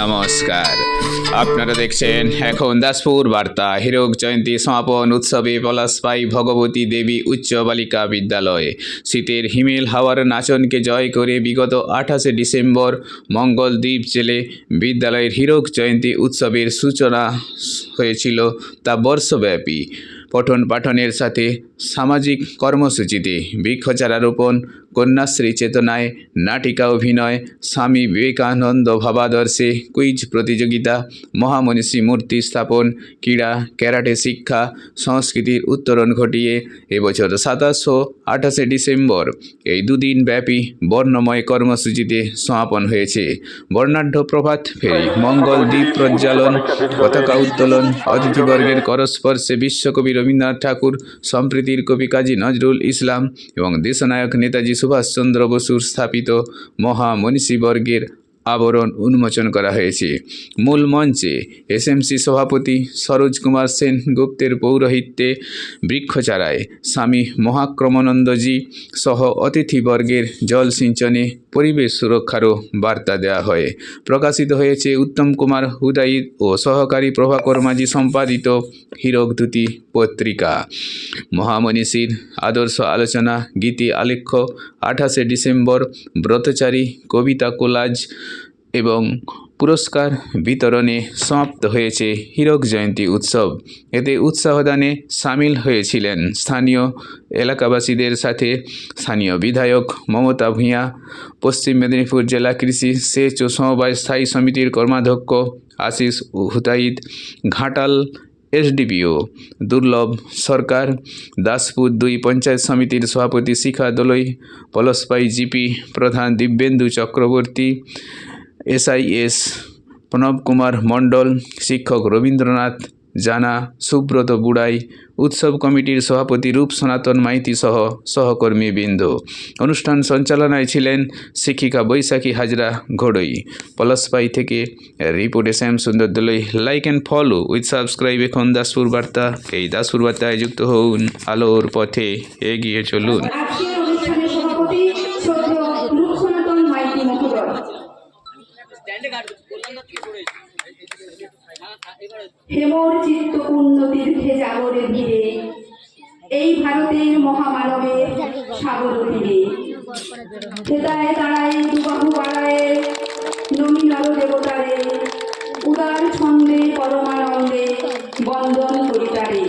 নমস্কার, আপনারা দেখছেন এখন দাসপুর বার্তা। হীরক জয়ন্তী সমাপন উৎসবে পলাশপাই ভগবতী দেবী উচ্চ বালিকা বিদ্যালয় শীতের হিমেল হাওয়ার নাচনকে জয় করে বিগত 28শে ডিসেম্বর মঙ্গলদ্বীপ জেলে বিদ্যালয়ের হীরক জয়ন্তী উৎসবের সূচনা হয়েছিল, তা বর্ষব্যাপী পঠন পাঠনের সাথে সামাজিক কর্মসূচিতে বৃক্ষচারা রোপণ, কন্যাশ্রী চেতনায় নাটিকা অভিনয়, স্বামী বিবেকানন্দ ভাবাদর্শে কুইজ প্রতিযোগিতা, মহামনীষী মূর্তি স্থাপন, ক্রীড়া, ক্যারাটে শিক্ষা, সংস্কৃতির উত্তরণ ঘটিয়ে এবছর 27 ও 28শে ডিসেম্বর এই দুদিন ব্যাপী বর্ণময় কর্মসূচিতে সমাপন হয়েছে। বর্ণাঢ্য প্রভাত ফেরি, মঙ্গল দ্বীপ প্রজ্বালন, পতাকা উত্তোলন, অতিথিবর্গের করস্পর্শে বিশ্বকবি রবীন্দ্রনাথ ঠাকুর, সম্প্রীতির কবি কাজী নজরুল ইসলাম এবং দেশনায়ক নেতাজি সুভাষচন্দ্র বসুর স্থাপিত মহামনীষীবর্গের আবরণ উন্মোচন করা হয়েছে। মূল মঞ্চে এসএমসি সভাপতি সরোজ কুমার সেনগুপ্তের পৌরোহিত্যে বৃক্ষচারায় স্বামী মহাক্রমানন্দজি সহ অতিথিবর্গের জল সিঞ্চনে পরিবেশ সুরক্ষারও বার্তা দেওয়া হয়। প্রকাশিত হয়েছে উত্তম কুমার হুদাইদ ও সহকারী প্রভাকর মাঝি সম্পাদিত হীরকদূতী পত্রিকা। মহামনীষীর আদর্শ আলোচনা, গীতি আলেখ্য, 28শে ডিসেম্বর ব্রতচারী, কবিতা কোলাজ এবং পুরস্কার বিতরণে সমাপ্ত হয়েছে হীরক জয়ন্তী উৎসব। এতে উৎসাহদানে সামিল হয়েছিলেন স্থানীয় এলাকাবাসীদের সাথে স্থানীয় বিধায়ক মমতা ভূঁইয়া, পশ্চিম মেদিনীপুর জেলা কৃষি সেচ ও সমবায় স্থায়ী সমিতির কর্মাধ্যক্ষ আশিস হুতাইদ, ঘাটাল এসডিপিও দুর্লভ সরকার, দাসপুর 2 পঞ্চায়েত সমিতির সভাপতি শিখা দোলই, পলাশপাই জিপি প্রধান দিব্যেন্দু চক্রবর্তী, এসআইএস প্রণব কুমার মণ্ডল, শিক্ষক রবীন্দ্রনাথ জানা, সুব্রত বুড়াই, উৎসব কমিটির সভাপতি রূপ সনাতন মাইতি সহ সহকর্মীবৃন্দ। অনুষ্ঠান সঞ্চালনায় ছিলেন শিক্ষিকা বৈশাখী হাজরা ঘোড়ই। পলাশপাই থেকে রিপোর্টে Shyam Sundar Dolui. Like and follow with subscribe এখন দাসপুর বার্তা। এই দাসপুর বার্তায় যুক্ত হন, আলোর পথে এগিয়ে চলুন। হেমর চিত্তপূর্ণ তীর্থে জাগরে ভিড়ে, এই ভারতের মহামানবের সাগর তীরে, হেতায় তারায় দুবাহু বাড়ায় নমি নর দেবতারে, উদার ছন্দে পরমানন্দে বন্দন করিতারে।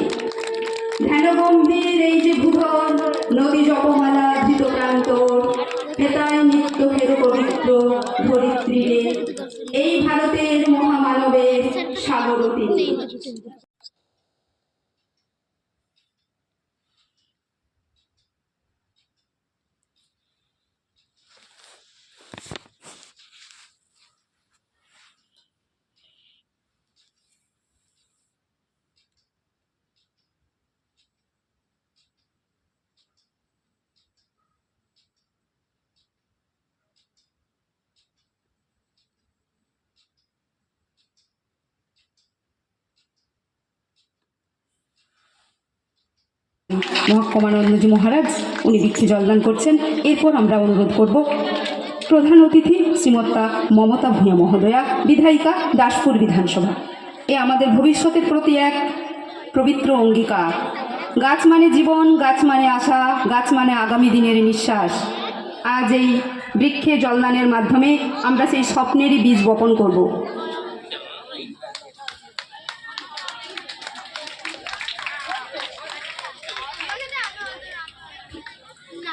ধ্যান গম্ভীর এই যে ভূধর নদী জপমালা ধৃত প্রান্তর, হেতায় নিত্য হের পবিত্র ধরিত্রীরে, এই ভারতের মহামানবের সাগর তীরে। মহাক্রমানন্দজি মহারাজ উনি দীক্ষে জলদান করছেন। এরপর আমরা অনুরোধ করব প্রধান অতিথি শ্রীমতা মমতা ভূঁইয়া মহোদয়া, বিধায়িকা, দাসপুর বিধানসভা। এ আমাদের ভবিষ্যতের প্রতি এক পবিত্র অঙ্গীকার। গাছ মানে জীবন, গাছ মানে আশা, গাছ মানে আগামী দিনের নিঃশ্বাস। আজ এই বৃক্ষে জলদানের মাধ্যমে আমরা সেই স্বপ্নেরই বীজ বপন করব।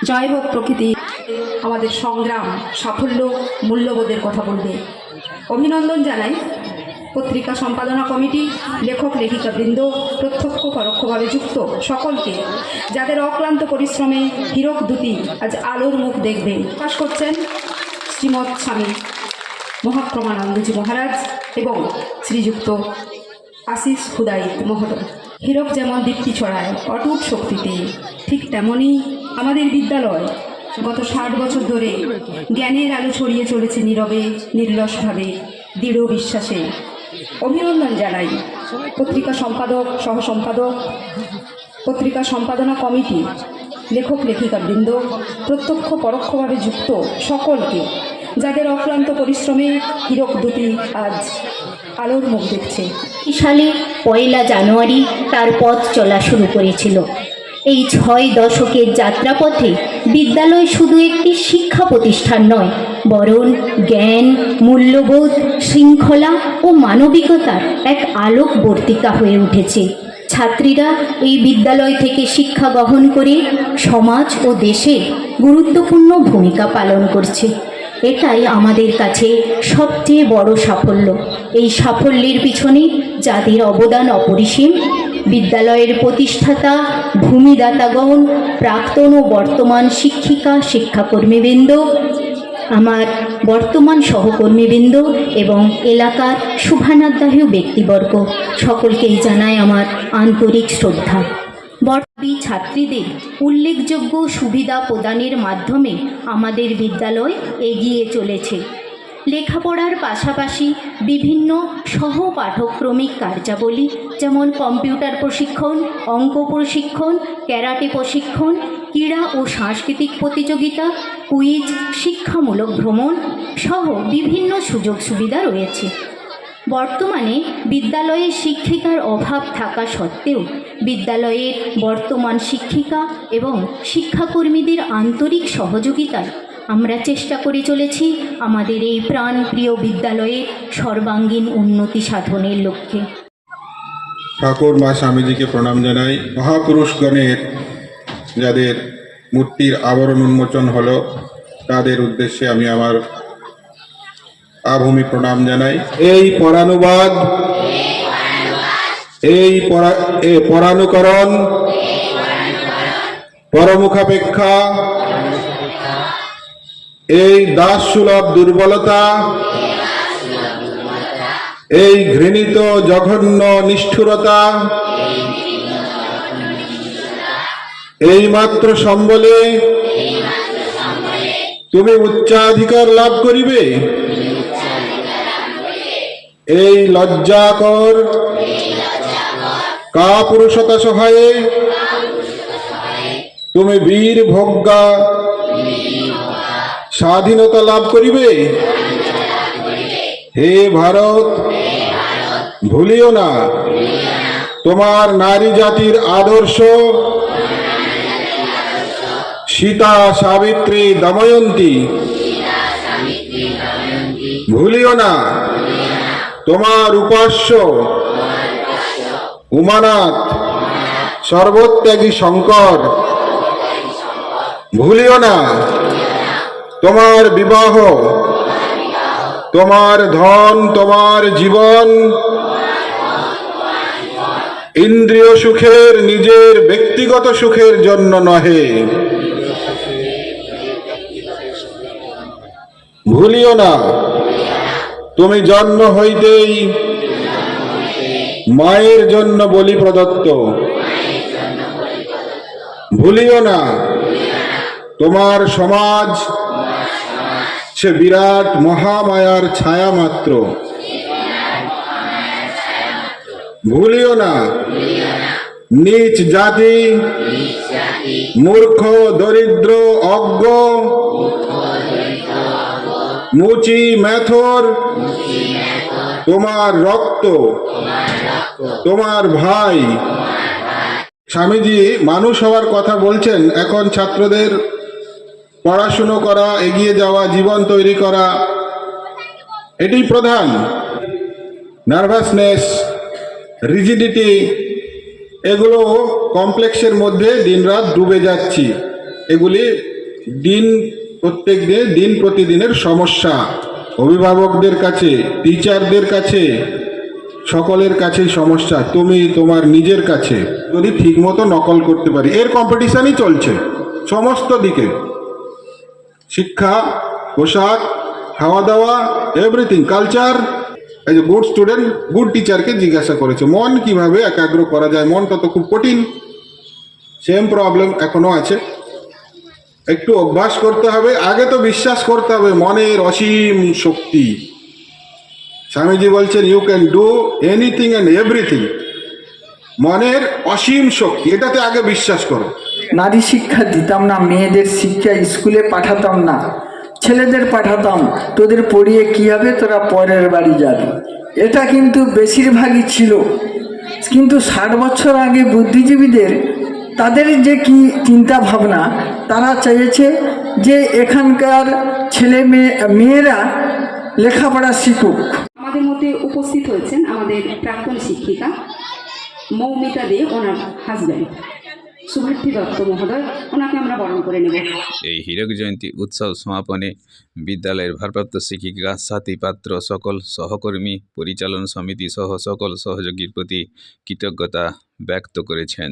জয় হোক প্রকৃতি। আমাদের সংগ্রাম, সাফল্য, মূল্যবোধের কথা বলবে। অভিনন্দন জানাই পত্রিকা সম্পাদনা কমিটি, লেখক লেখিকাবৃন্দ, প্রত্যক্ষ পরোক্ষভাবে যুক্ত সকলকে, যাদের অক্লান্ত পরিশ্রমে হীরকদূতী আজ আলোর মুখ দেখবে। প্রকাশ করছেন শ্রীমৎ স্বামী মহাক্রমানন্দজি মহারাজ এবং শ্রীযুক্ত আশিস হুদাইদ মহোদয়। হীরক যেমন দীপ্তি ছড়ায় অটুট শক্তিতে, ঠিক তেমনই আমাদের বিদ্যালয় গত 60 বছর ধরে জ্ঞানের আলো ছড়িয়ে চলেছে নীরবে, নির্লসভাবে, দৃঢ় বিশ্বাসে। অভিনন্দন জানাই পত্রিকা সম্পাদক, সহ সম্পাদক, পত্রিকা সম্পাদনা কমিটি, লেখক লেখিকাবৃন্দ, প্রত্যক্ষ পরোক্ষভাবে যুক্ত সকলকে, যাদের অক্লান্ত পরিশ্রমে হীরক দুটি আজ আলোর মুখ দেখছে। সালে 1 জানুয়ারি তার পথ চলা শুরু করেছিল। এই 6 দশকের যাত্রাপথে বিদ্যালয় শুধু একটি শিক্ষা প্রতিষ্ঠান নয়, বরং জ্ঞান, মূল্যবোধ, শৃঙ্খলা ও মানবিকতার এক আলোকবর্তিকা হয়ে উঠেছে। ছাত্রীরা এই বিদ্যালয় থেকে শিক্ষা গ্রহণ করে সমাজ ও দেশে গুরুত্বপূর্ণ ভূমিকা পালন করছে। এটাই আমাদের কাছে সবচেয়ে বড় সাফল্য। এই সাফল্যের পিছনে যাদের অবদান অপরিসীম, বিদ্যালয়ের প্রতিষ্ঠাতা, ভূমিদাতাগণ, প্রাক্তন ও বর্তমান শিক্ষিকা শিক্ষাকর্মীবৃন্দ, আমার বর্তমান সহকর্মীবৃন্দ এবং এলাকার শুভানুধ্যায়ী ব্যক্তিবর্গ, সকলকেই জানাই আমার আন্তরিক শ্রদ্ধা। বর্তমানে ছাত্রীদের উল্লেখযোগ্য সুবিধা প্রদানের মাধ্যমে আমাদের বিদ্যালয় এগিয়ে চলেছে। লেখাপড়ার পাশাপাশি বিভিন্ন সহপাঠক্রমিক কার্যাবলী যেমন কম্পিউটার প্রশিক্ষণ, অঙ্ক প্রশিক্ষণ, ক্যারাটে প্রশিক্ষণ, ক্রীড়া ও সাংস্কৃতিক প্রতিযোগিতা, কুইজ, শিক্ষামূলক ভ্রমণ সহ বিভিন্ন সুযোগ সুবিধা রয়েছে। বর্তমানে বিদ্যালয়ে শিক্ষিকার অভাব থাকা সত্ত্বেও বিদ্যালয়ের বর্তমান শিক্ষিকা এবং শিক্ষাকর্মীদের আন্তরিক সহযোগিতায় আমরা চেষ্টা করে চলেছি আমাদের এই প্রাণপ্রিয় বিদ্যালয়ের সর্বাঙ্গীন উন্নতি সাধনের লক্ষ্যে। ঠাকুর মা স্বামীজিকে প্রণাম জানাই। মহাপুরুষগণের যাদের মূর্তির আবরণ উন্মোচন হলো তাদের উদ্দেশ্যে আমি আমার আভূমি প্রণাম জানাই। এই পরানুবাদ, এই পরানুকরণ, পরমুখাপেক্ষা, এই দাসসুলভ দুর্বলতা, এই ঘৃণিত জঘন্য নিষ্ঠুরতা এইমাত্র সম্বলে তুমি উচ্চাধিকার লাভ করিবে। এই লজ্জাকর কাপুরুষতা সহায়ে তুমি বীর ভোগ্যা স্বাধীনতা লাভ করিবে। হে ভারত, ভুলিও না তোমার নারী জাতির আদর্শ সীতা, সাবিত্রী, দময়ন্তী। ভুলিও না তোমার উপাস্য উমানাথ, সর্বত্যাগী শঙ্কর। ভুলিও না তোমার বিবাহ, তোমার ধন, তোমার জীবন ইন্দ্রিয় সুখের, নিজের ব্যক্তিগত সুখের জন্য নহে। ভুলিও না তুমি জন্ম হইতেই মায়ের জন্য বলি প্রদত্ত। ভুলিও না তোমার সমাজ সে বিরাট মহামায়ার ছায়া মাত্র। ভুলিও না নীচ জাতি, মূর্খ, দরিদ্র, অজ্ঞ, মুচি, মেথর তোমার রক্ত, তোমার ভাই। স্বামীজি মানুষ হওয়ার কথা বলছেন, এখন ছাত্রদের পড়াশুনো করা, এগিয়ে যাওয়া, জীবন তৈরি করা, এটি প্রধান। নার্ভাসনেস, রিজিডিটি, এগুলো কমপ্লেক্সের মধ্যে দিনরাত ডুবে যাচ্ছি। এগুলি প্রত্যেক দিন প্রতিদিনের সমস্যা। অভিভাবকদের কাছে, টিচারদের কাছে, সকলের কাছেই সমস্যা। তুমি তোমার নিজের কাছে যদি ঠিকমতো নকল করতে পারি, এর কম্পিটিশনই চলছে সমস্ত দিকে। শিক্ষা, পোশাক, খাওয়া দাওয়া, everything, culture. As a good student good টিচারকে জিজ্ঞাসা করেছে মন কিভাবে একাগ্র করা যায়। মনটা তো খুব কঠিন। সেম প্রবলেম এখনো আছে। একটু অভ্যাস করতে হবে। আগে তো বিশ্বাস করতে হবে মনের অসীম শক্তি। স্বামীজি বলছেন you can do anything and everything. মনের অসীম শক্তি, এটাতে আগে বিশ্বাস করো। নারী শিক্ষা দিতাম না, মেয়েদের শিক্ষা স্কুলে পাঠাতাম না, ছেলেদের পাঠাতাম, তোদের পড়িয়ে কী হবে, তোরা পরের বাড়ি যাবি। এটা কিন্তু বেশিরভাগই ছিল। কিন্তু 60 বছর আগে বুদ্ধিজীবীদের তাদের যে কি চিন্তা ভাবনা, তারা চেয়েছে যে এখানকার মেয়েরা লেখাপড়া শিখুক। আমাদের মধ্যে উপস্থিত হয়েছেন আমাদের প্রাক্তন শিক্ষিকা মৌমিতা দে, ওনার হাজব্যান্ড শুভার্থী দত্ত মহোদয়, ওনাকে আমরা বরণ করে নেব। এই হীরক জয়ন্তী উৎসব সমাপনে বিদ্যালয়ের ভারপ্রাপ্ত শিক্ষিকা স্বাতী পাত্র সকল সহকর্মী, পরিচালন সমিতি সহ সকল সহযোগীর প্রতি কৃতজ্ঞতা ব্যক্ত করেছেন।